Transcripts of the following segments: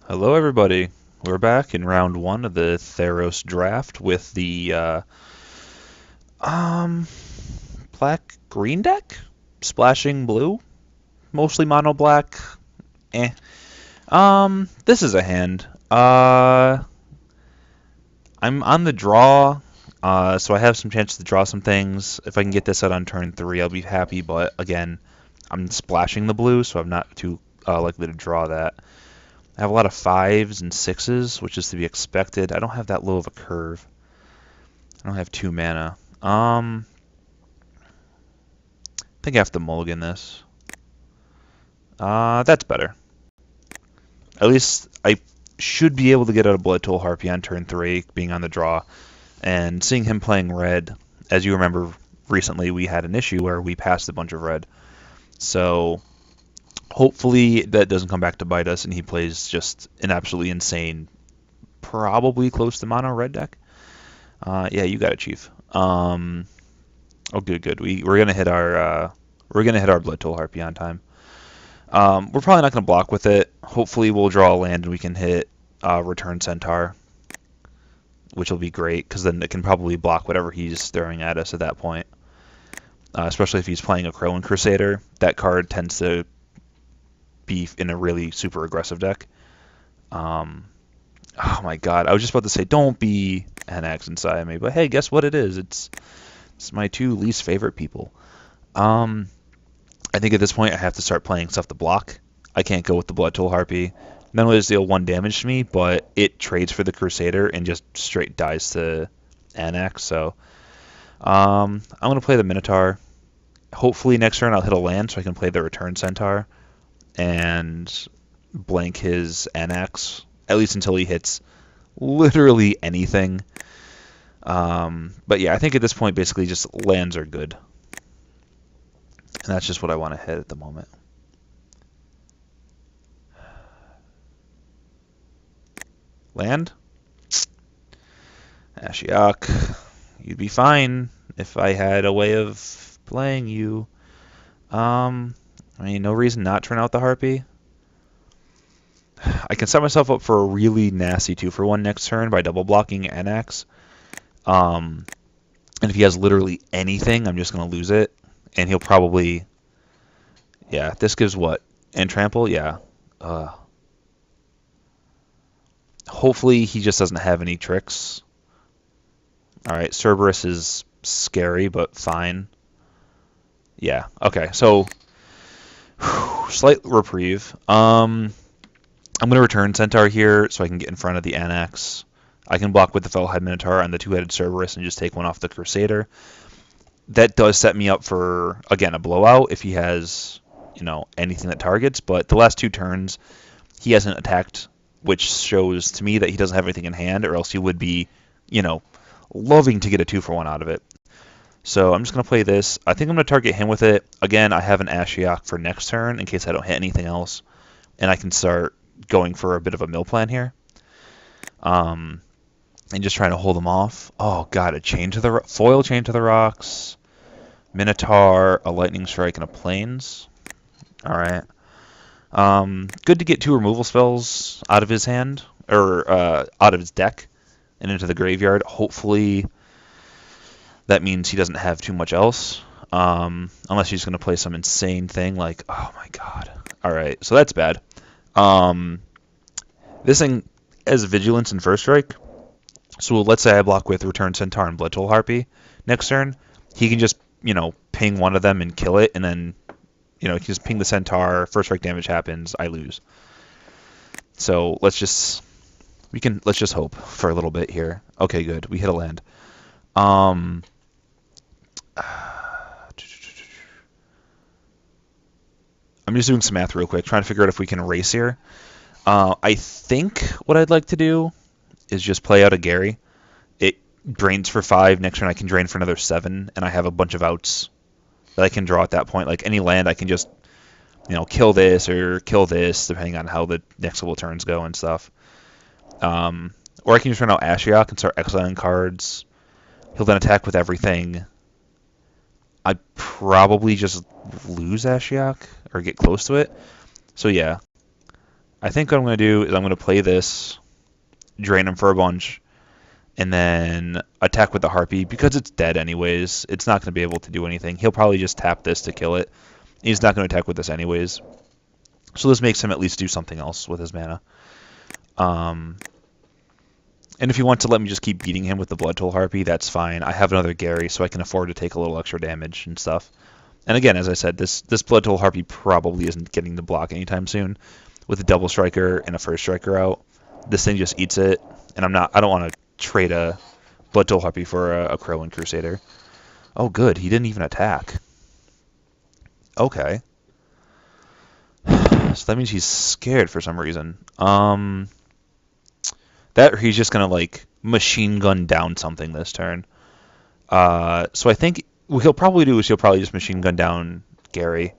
Hello, everybody. We're back in round one of the Theros draft with the um black green deck, splashing blue, mostly mono black. Eh. This is a hand. I'm on the draw, so I have some chance to draw some things. If I can get this out on turn three, I'll be happy. But again, I'm splashing the blue, so I'm not too likely to draw that. I have a lot of fives and sixes, which is to be expected. I don't have that low of a curve. I don't have 2 mana. I think I have to mulligan this. That's better. At least I should be able to get out a Blood Toll Harpy on turn 3, being on the draw. And seeing him playing red, as you remember recently, we had an issue where we passed a bunch of red. So hopefully that doesn't come back to bite us and he plays just an absolutely insane, probably close to mono red deck. Yeah, you got it, Chief. Oh, good. We're gonna hit our Blood Toll Harpy on time. We're probably not gonna block with it. Hopefully, we'll draw a land and we can hit Return Centaur, which will be great because then it can probably block whatever he's throwing at us at that point. Especially if he's playing a Crowan Crusader, that card tends to be in a really super aggressive deck. Oh my God, I was just about to say don't be NX inside me, but hey, guess what it is? It's my two least favorite people. I think at this point I have to start playing stuff to block. I can't go with the Blood Toll Harpy. Not only does it deal 1 damage to me, but it trades for the Crusader and just straight dies to Annex. So I'm going to play the Minotaur. Hopefully next turn I'll hit a land so I can play the Return Centaur and blank his Annex, at least until he hits literally anything. But yeah, I think at this point basically just lands are good. And that's just what I want to hit at the moment. Land? Ashiok. You'd be fine if I had a way of playing you. I mean, no reason not to turn out the Harpy. I can set myself up for a really nasty 2-for-1 next turn by double blocking Anax. And if he has literally anything, I'm just going to lose it. And he'll probably... Yeah, this gives what? And trample? Yeah. Hopefully he just doesn't have any tricks. Alright, Cerberus is scary, but fine. Yeah, okay, so... slight reprieve. I'm going to return Centaur here so I can get in front of the Annex. I can block with the Fellhide Minotaur on the 2-headed Cerberus and just take one off the Crusader. That does set me up for, again, a blowout if he has, anything that targets. But the last 2 turns, he hasn't attacked, which shows to me that he doesn't have anything in hand, or else he would be, loving to get a 2-for-1 out of it. So I'm just going to play this. I think I'm going to target him with it. Again, I have an Ashiok for next turn in case I don't hit anything else. And I can start going for a bit of a mill plan here. And just trying to hold them off. Oh, God, a foil chain to the rocks. Minotaur, a lightning strike, and a plains. All right. Good to get 2 removal spells out of his hand, or out of his deck, and into the graveyard. Hopefully that means he doesn't have too much else. Unless he's going to play some insane thing like, oh my God. All right, so that's bad. This thing has vigilance and first strike. So let's say I block with Return Centaur and Blood Toll Harpy next turn. He can just, ping one of them and kill it, and then, he can just ping the Centaur, first strike damage happens, I lose. So let's just hope for a little bit here. Okay, good. We hit a land. I'm just doing some math real quick, trying to figure out if we can race here. I think what I'd like to do is just play out a Gary. It drains for 5. Next turn I can drain for another 7, and I have a bunch of outs that I can draw at that point. Like any land, I can just, kill this or kill this, depending on how the next couple turns go and stuff. Or I can just run out Ashiok and start exiling cards. He'll then attack with everything. I'd probably just lose Ashiok or get close to it. So yeah. I think what I'm going to do is I'm going to play this, drain him for a bunch, and then attack with the Harpy. Because it's dead anyways, it's not going to be able to do anything. He'll probably just tap this to kill it. He's not going to attack with this anyways. So this makes him at least do something else with his mana. And if you want to let me just keep beating him with the Blood Toll Harpy, that's fine. I have another Gary, so I can afford to take a little extra damage and stuff. And again, as I said, this Blood Toll Harpy probably isn't getting the block anytime soon. With a double striker and a first striker out, this thing just eats it. And I don't want to trade a Blood Toll Harpy for a Crow and Crusader. Oh, good. He didn't even attack. Okay. So that means he's scared for some reason. That or he's just gonna like machine gun down something this turn. So I think what he'll probably do is he'll probably just machine gun down Gary,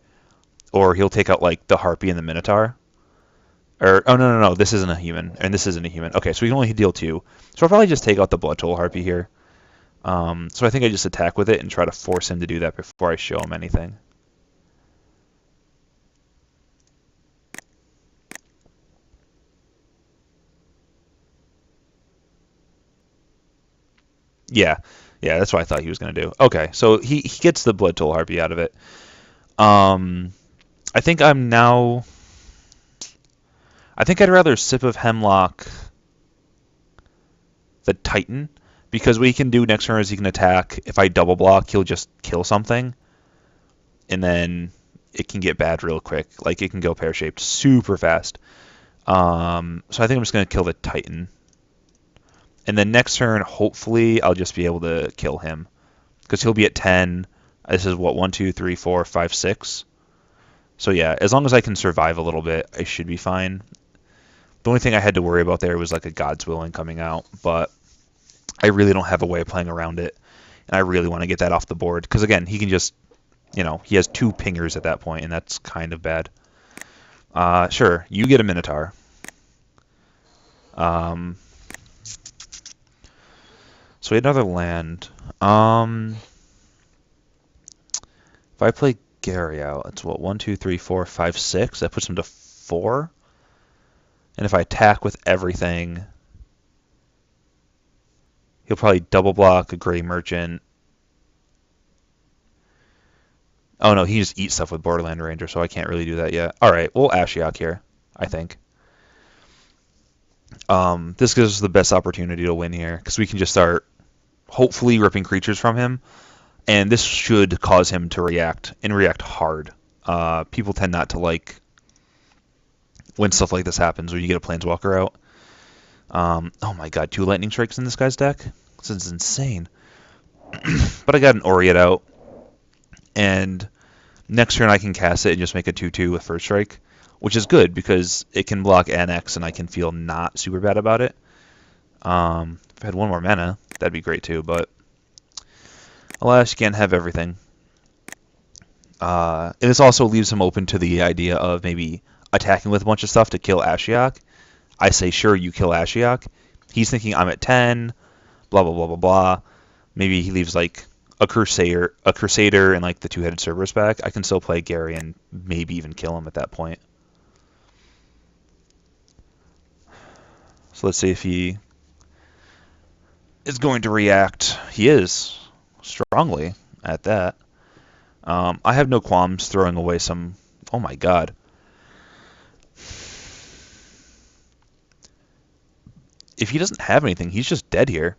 or he'll take out like the Harpy and the Minotaur. Or oh no, this isn't a human, and this isn't a human. Okay, so we can only deal 2. So I'll probably just take out the Blood Toll Harpy here. So I think I just attack with it and try to force him to do that before I show him anything. Yeah, that's what I thought he was going to do. Okay, so he gets the Blood Toll Harpy out of it. I think I'd rather Sip of Hemlock the Titan, because what he can do next turn is he can attack. If I double block, he'll just kill something, and then it can get bad real quick. Like, it can go pear-shaped super fast. So I think I'm just going to kill the Titan. And then next turn, hopefully, I'll just be able to kill him. Because he'll be at 10. This is what, 1, 2, 3, 4, 5, 6. So yeah, as long as I can survive a little bit, I should be fine. The only thing I had to worry about there was like a God's Willing coming out. But I really don't have a way of playing around it. And I really want to get that off the board. Because again, he can just, he has 2 pingers at that point, and that's kind of bad. Sure, you get a Minotaur. So we had another land. If I play Gary out, it's what, 1, 2, 3, 4, 5, 6. That puts him to 4. And if I attack with everything, he'll probably double block a Gray Merchant. Oh no, he just eats stuff with Borderland Ranger, so I can't really do that yet. Alright, we'll Ashiok here, I think. This gives us the best opportunity to win here, because we can just start hopefully ripping creatures from him, and this should cause him to react, and react hard. People tend not to like when stuff like this happens, where you get a Planeswalker out. Oh my god, 2 Lightning Strikes in this guy's deck? This is insane. But I got an Oriat out, and next turn I can cast it and just make a 2/2 with First Strike, which is good because it can block NX and I can feel not super bad about it. If I had 1 more mana, that'd be great too, but alas, you can't have everything. And this also leaves him open to the idea of maybe attacking with a bunch of stuff to kill Ashiok. I say, sure, you kill Ashiok. He's thinking I'm at 10, blah, blah, blah, blah, blah. Maybe he leaves like a Crusader and like the 2-headed Cerberus back. I can still play Gary and maybe even kill him at that point. So let's see if he is going to react. He is, strongly, at that. I have no qualms throwing away some... Oh my god. If he doesn't have anything, he's just dead here.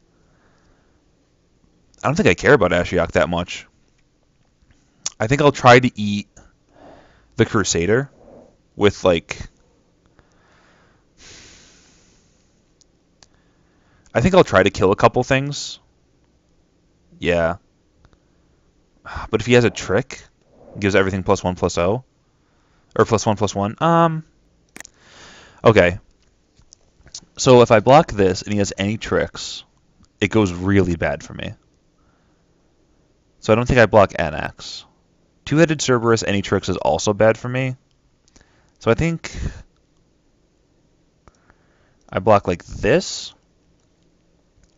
I don't think I care about Ashiok that much. I think I'll try to eat the Crusader with, like... I think I'll try to kill a couple things. Yeah. But if he has a trick, gives everything +1/+0, or +1/+1. Okay. So if I block this and he has any tricks, it goes really bad for me. So I don't think I block NX. 2-headed Cerberus, any tricks is also bad for me. So I think I block like this.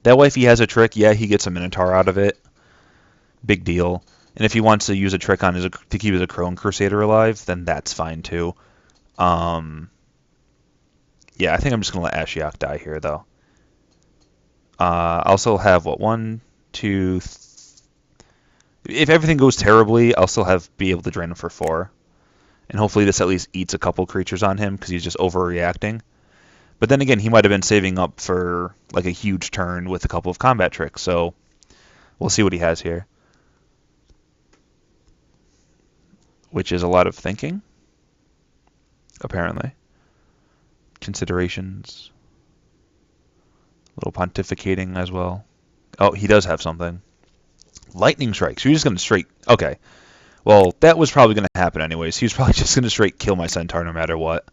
That way if he has a trick, yeah, he gets a Minotaur out of it. Big deal. And if he wants to use a trick on to keep his Crow and Crusader alive, then that's fine too. Yeah, I think I'm just going to let Ashiok die here, though. I also have, what, one, two... If everything goes terribly, I'll still be able to drain him for 4. And hopefully this at least eats a couple creatures on him, because he's just overreacting. But then again, he might have been saving up for like a huge turn with a couple of combat tricks, so we'll see what he has here. Which is a lot of thinking, apparently. Considerations. A little pontificating as well. Oh, he does have something. Lightning strikes. You're just going to straight... Okay. Well, that was probably going to happen anyways. He was probably just going to straight kill my centaur no matter what.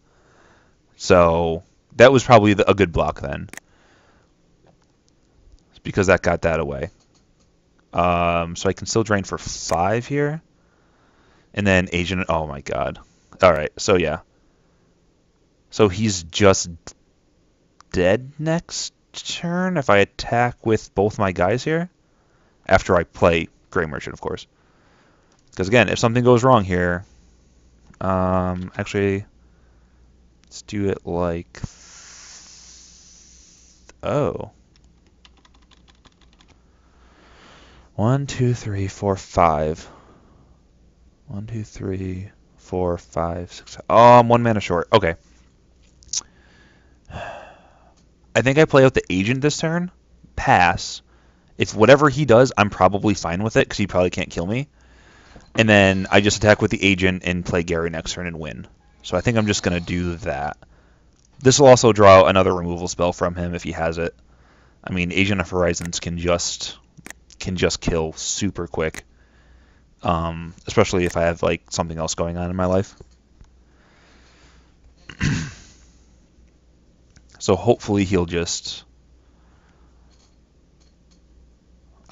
So that was probably a good block then. Because that got that away. So I can still drain for 5 here. And then Agent... Oh my god. Alright, so yeah. So he's just dead next turn if I attack with both my guys here? After I play Grey Merchant, of course. Because again, if something goes wrong here... actually... Let's do it like... Oh. 1, 2, 3, 4, 5. 1, 2, 3, 4, 5, 6. Oh, I'm 1 mana short. Okay. I think I play out the agent this turn. Pass. If whatever he does, I'm probably fine with it because he probably can't kill me. And then I just attack with the agent and play Gary next turn and win. So I think I'm just going to do that. This will also draw another removal spell from him if he has it. I mean, Agent of Horizons can just kill super quick. Especially if I have like something else going on in my life. So hopefully he'll just...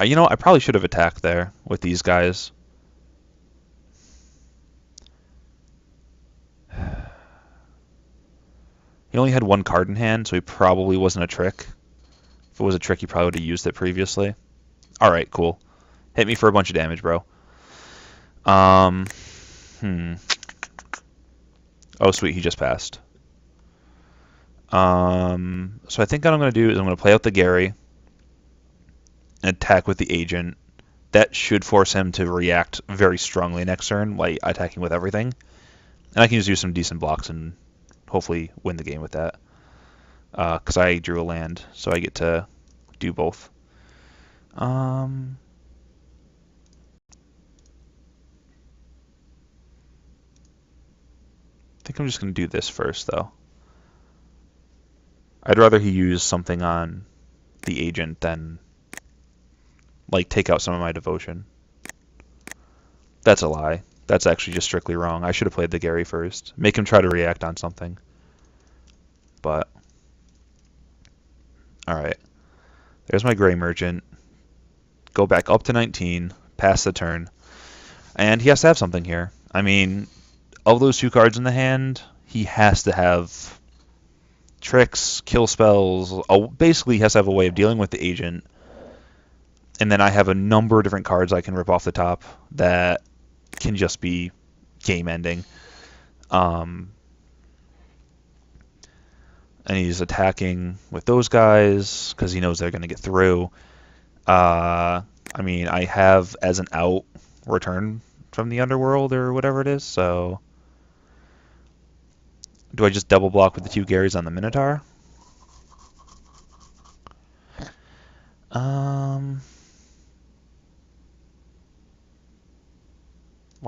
you know, I probably should have attacked there with these guys. He only had 1 card in hand, so he probably wasn't a trick. If it was a trick, he probably would have used it previously. Alright, cool. Hit me for a bunch of damage, bro. Oh, sweet, he just passed. So I think what I'm going to do is I'm going to play out the Gary and attack with the agent. That should force him to react very strongly next turn, like attacking with everything. And I can just do some decent blocks and hopefully win the game with that. Because I drew a land, so I get to do both. I think I'm just going to do this first, though. I'd rather he use something on the agent than, like, take out some of my devotion. That's a lie. That's actually just strictly wrong. I should have played the Gary first. Make him try to react on something. But, alright. There's my Grey Merchant. Go back up to 19. Pass the turn. And he has to have something here. I mean, of those 2 cards in the hand, he has to have tricks, kill spells. Basically, he has to have a way of dealing with the agent. And then I have a number of different cards I can rip off the top that can just be game-ending. And he's attacking with those guys because he knows they're going to get through. I mean, I have as an out return from the underworld or whatever it is, so... Do I just double block with the 2 Garys on the Minotaur? Why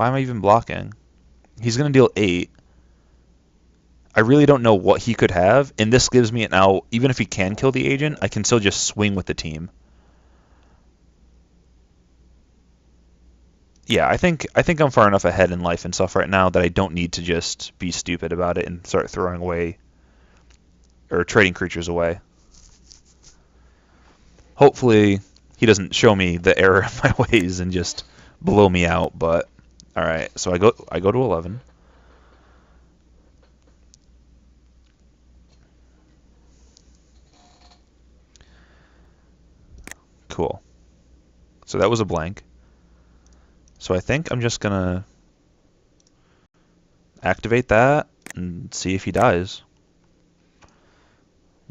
am I even blocking? He's going to deal 8. I really don't know what he could have, and this gives me an out. Even if he can kill the agent, I can still just swing with the team. Yeah, I think I'm far enough ahead in life and stuff right now that I don't need to just be stupid about it and start throwing away or trading creatures away. Hopefully he doesn't show me the error of my ways and just blow me out, but all right. So I go to 11. Cool. So that was a blank. So I think I'm just going to activate that and see if he dies.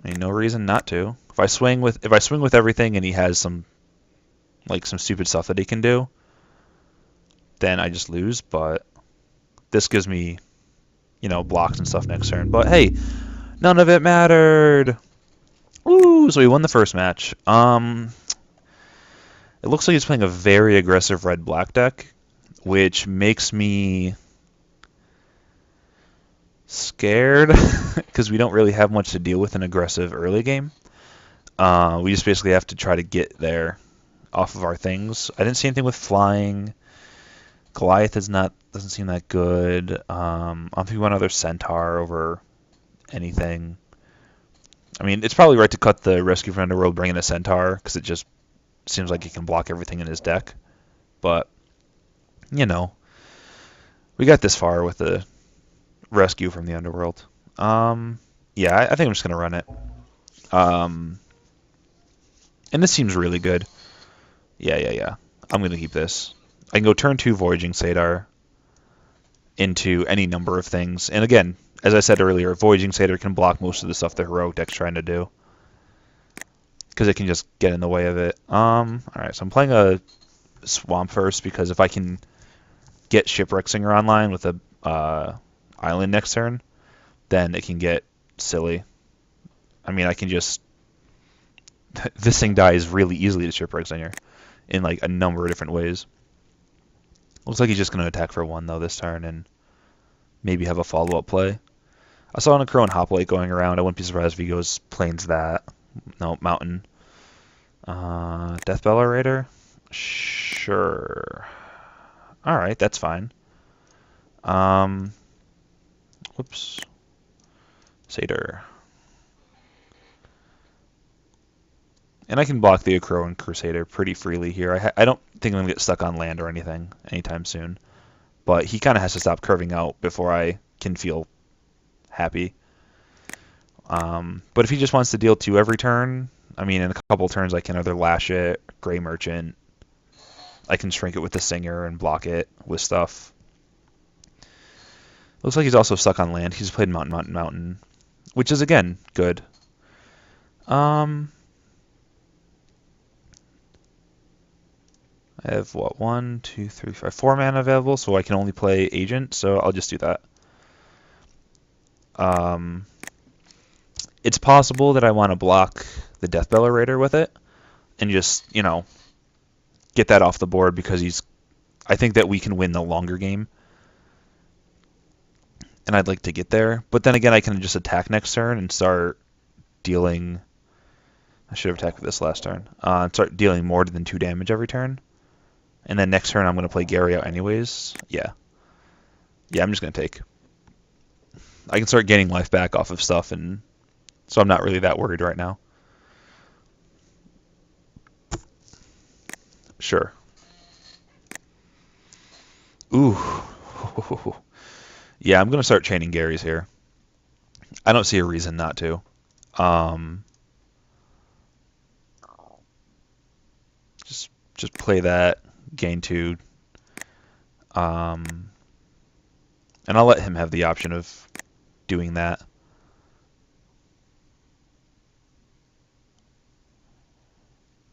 I mean, no reason not to. If I swing with everything and he has some stupid stuff that he can do, then I just lose. But this gives me, blocks and stuff next turn. But hey, none of it mattered. Woo! So we won the first match. It looks like he's playing a very aggressive red-black deck, which makes me scared because we don't really have much to deal with in aggressive early game. We just basically have to try to get there off of our things. I didn't see anything with flying. Goliath doesn't seem that good. I'm thinking one other centaur over anything. I mean, it's probably right to cut the Rescue from Underworld, bring in a centaur, because it just seems like he can block everything in his deck. But, we got this far with the Rescue from the Underworld. Yeah, I think I'm just going to run it. And this seems really good. Yeah. I'm going to keep this. I can go turn 2 Voyaging Satyr into any number of things. And again, as I said earlier, Voyaging Satyr can block most of the stuff the Heroic deck's trying to do. Because it can just get in the way of it. Alright, so I'm playing a Swamp first, because if I can get Shipwreck Singer online with a Island next turn, then it can get silly. I mean, I can just... this thing dies really easily to Shipwreck Singer in a number of different ways. Looks like he's just going to attack for 1, though, this turn, and maybe have a follow-up play. I saw a Crow and Hoplite going around. I wouldn't be surprised if he goes Plains that. No, Mountain. Deathbellow Raider? Sure. Alright, that's fine. Whoops. Satyr. And I can block the Crow and Crusader pretty freely here. I don't think I'm going to get stuck on land or anything anytime soon. But he kind of has to stop curving out before I can feel happy. But if he just wants to deal 2 every turn, I mean, in a couple turns I can either lash it, Grey Merchant. I can shrink it with the Singer and block it with stuff. Looks like he's also stuck on land. He's played Mountain, which is, again, good. I have, 1, 2, 3, 5, 4 mana available, so I can only play Agent, so I'll just do that. It's possible that I want to block the Deathbellow Raider with it, and just, get that off the board, because I think that we can win the longer game. And I'd like to get there. But then again, I can just attack next turn and start dealing... I should have attacked with this last turn. Start dealing more than 2 damage every turn. And then next turn I'm going to play Gary out anyways. Yeah, I'm just going to take. I can start gaining life back off of stuff, and so I'm not really that worried right now. Sure. Ooh. Yeah, I'm going to start chaining Garys here. I don't see a reason not to. Just play that, gain 2. And I'll let him have the option of doing that.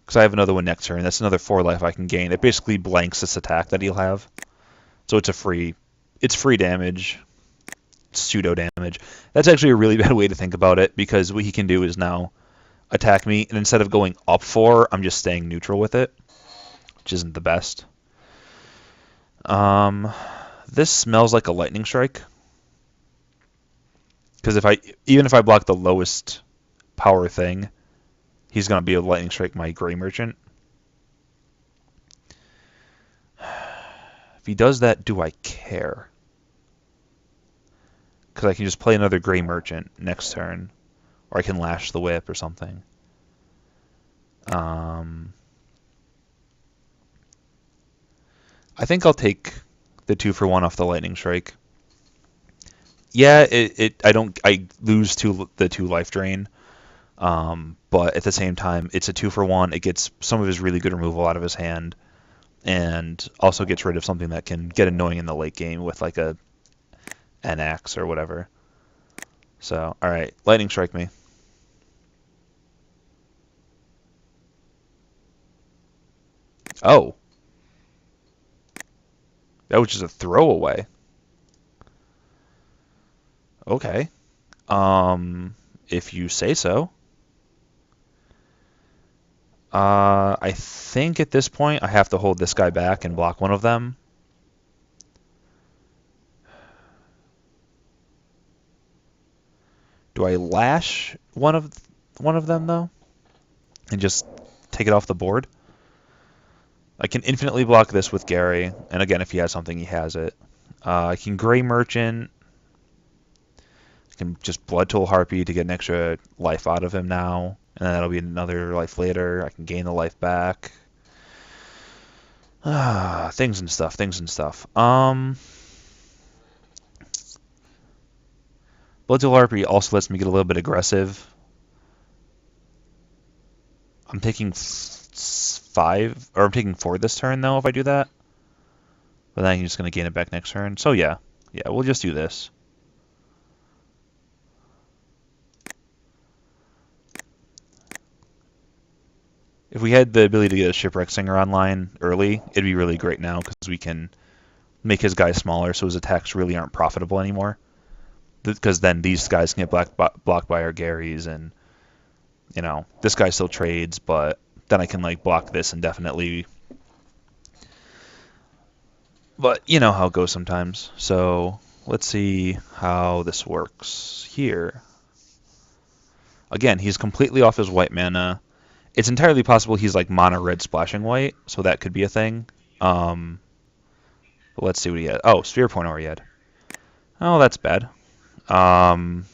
Because I have another one next turn. That's another 4 life I can gain. It basically blanks this attack that he'll have. So it's free damage. It's pseudo damage. That's actually a really bad way to think about it, because what he can do is now attack me, and instead of going up 4, I'm just staying neutral with it, which isn't the best. This smells like a Lightning Strike. Because even if I block the lowest power thing, he's going to be able to Lightning Strike my Grey Merchant. If he does that, do I care? Because I can just play another Grey Merchant next turn. Or I can Lash the Whip or something. I think I'll take the 2-for-1 off the Lightning Strike. Yeah, I lose the 2 life drain. But at the same time, it's a 2-for-1. It gets some of his really good removal out of his hand, and also gets rid of something that can get annoying in the late game with an Axe or whatever. So, alright, Lightning Strike me. Oh, that was just a throwaway. Okay. If you say so. I think at this point I have to hold this guy back and block one of them. Do I lash one of them though, and just take it off the board? I can infinitely block this with Gary, and again, if he has something, he has it. I can Gray Merchant. I can just Blood Toll Harpy to get an extra life out of him now, and then that'll be another life later. I can gain the life back. Things and stuff, things and stuff. Blood Toll Harpy also lets me get a little bit aggressive. I'm taking 5, or I'm taking 4 this turn though if I do that. But then I'm just going to gain it back next turn. So yeah, we'll just do this. If we had the ability to get a Shipwreck Singer online early, it'd be really great now because we can make his guys smaller so his attacks really aren't profitable anymore. Because then these guys can get blocked by our Garys, and this guy still trades, but then I can like block this indefinitely. But you know how it goes sometimes. So let's see how this works here. Again, he's completely off his white mana. It's entirely possible he's like mono red splashing white, so that could be a thing. But let's see what he had. Oh, Sphere Point he had. Oh, that's bad. I'm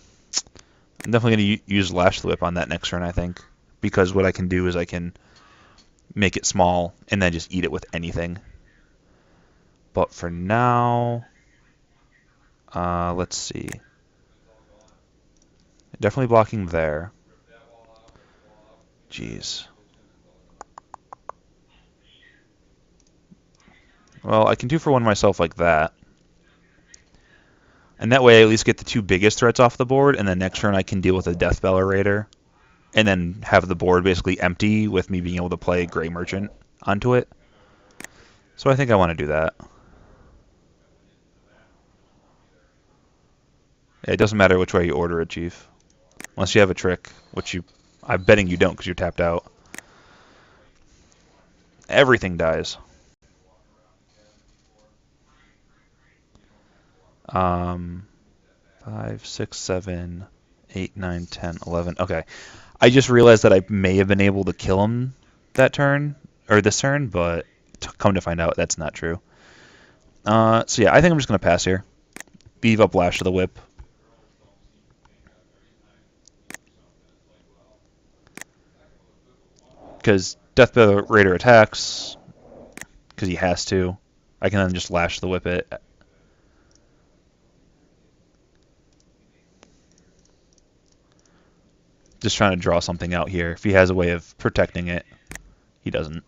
definitely going to use Lash the Whip on that next turn, I think, because what I can do is I can make it small and then just eat it with anything. But for now, let's see. Definitely blocking there. Jeez. Well, I can 2-for-1 myself like that. And that way I at least get the 2 biggest threats off the board, and then next turn I can deal with a Deathbell Raider, and then have the board basically empty with me being able to play Gray Merchant onto it. So I think I want to do that. It doesn't matter which way you order it, Chief. Unless you have a trick, which I'm betting you don't because you're tapped out. Everything dies. 5, 6, 7, 8, 9, 10, 11. Okay. I just realized that I may have been able to kill him that turn, or this turn, but come to find out, that's not true. So yeah, I think I'm just going to pass here. Beef up Lash to the Whip. Because Deathbell Raider attacks, because he has to. I can then just Lash the Whip it. Just trying to draw something out here. If he has a way of protecting it, he doesn't.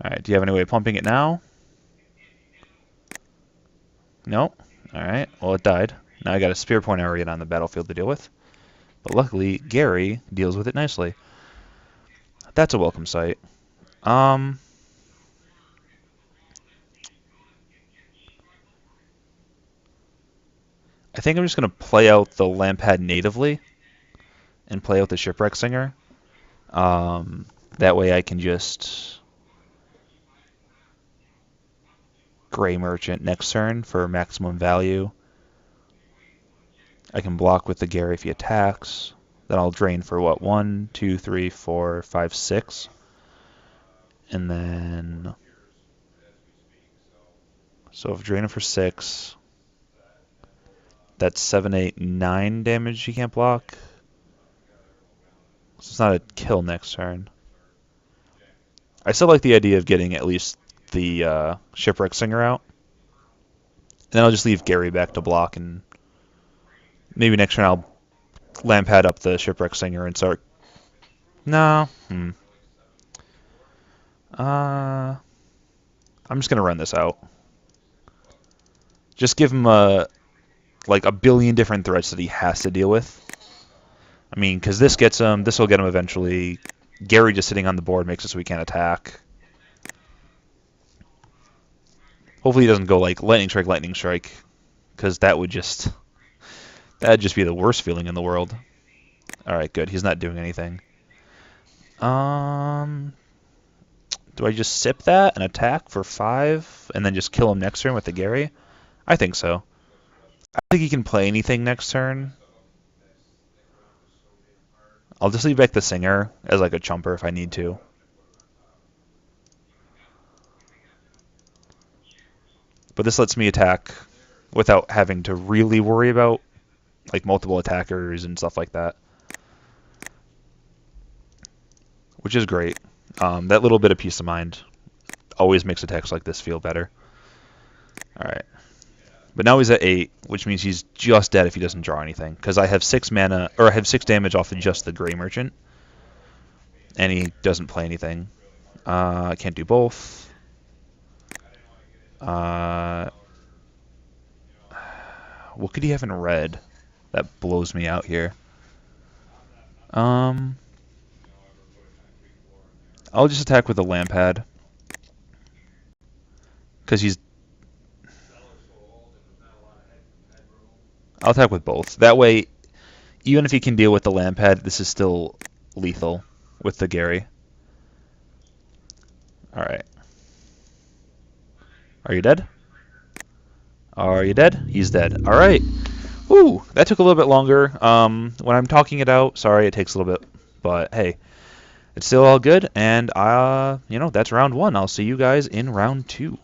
Alright, do you have any way of pumping it now? No? Alright, well it died. Now I got a Spear Point area on the battlefield to deal with. But luckily, Gary deals with it nicely. That's a welcome sight. I think I'm just going to play out the Lampad natively and play out the Shipwreck Singer. That way I can just Gray Merchant next turn for maximum value. I can block with the Gary if he attacks. Then I'll drain for what? 1, 2, 3, 4, 5, 6. And then... So if I drain him for 6, that's 7, 8, 9 damage he can't block. So it's not a kill next turn. I still like the idea of getting at least the Shipwreck Singer out. And then I'll just leave Gary back to block, and maybe next turn I'll Lampad up the Shipwreck Singer and start... No. I'm just going to run this out. Just give him like a billion different threats that he has to deal with. I mean, because this gets him, this will get him eventually. Gary just sitting on the board makes it so we can't attack. Hopefully he doesn't go like lightning strike, because that'd just be the worst feeling in the world. All right, good. He's not doing anything. Um, do I just sip that and attack for 5 and then just kill him next turn with the Gary? I think so. I don't think he can play anything next turn. I'll just leave back the Singer as like a chumper if I need to. But this lets me attack without having to really worry about like multiple attackers and stuff like that, which is great. That little bit of peace of mind always makes attacks like this feel better. All right. But now he's at 8, which means he's just dead if he doesn't draw anything. Because I have 6 mana, or I have 6 damage off of just the Gray Merchant, and he doesn't play anything. I can't do both. What could he have in red? That blows me out here. I'll just attack with the Lampad. Because I'll attack with both. That way, even if he can deal with the Lampad, this is still lethal with the Gary. Alright. Are you dead? Are you dead? He's dead. Alright. Woo! That took a little bit longer. When I'm talking it out, sorry it takes a little bit. But hey, it's still all good. And, that's round 1. I'll see you guys in round 2.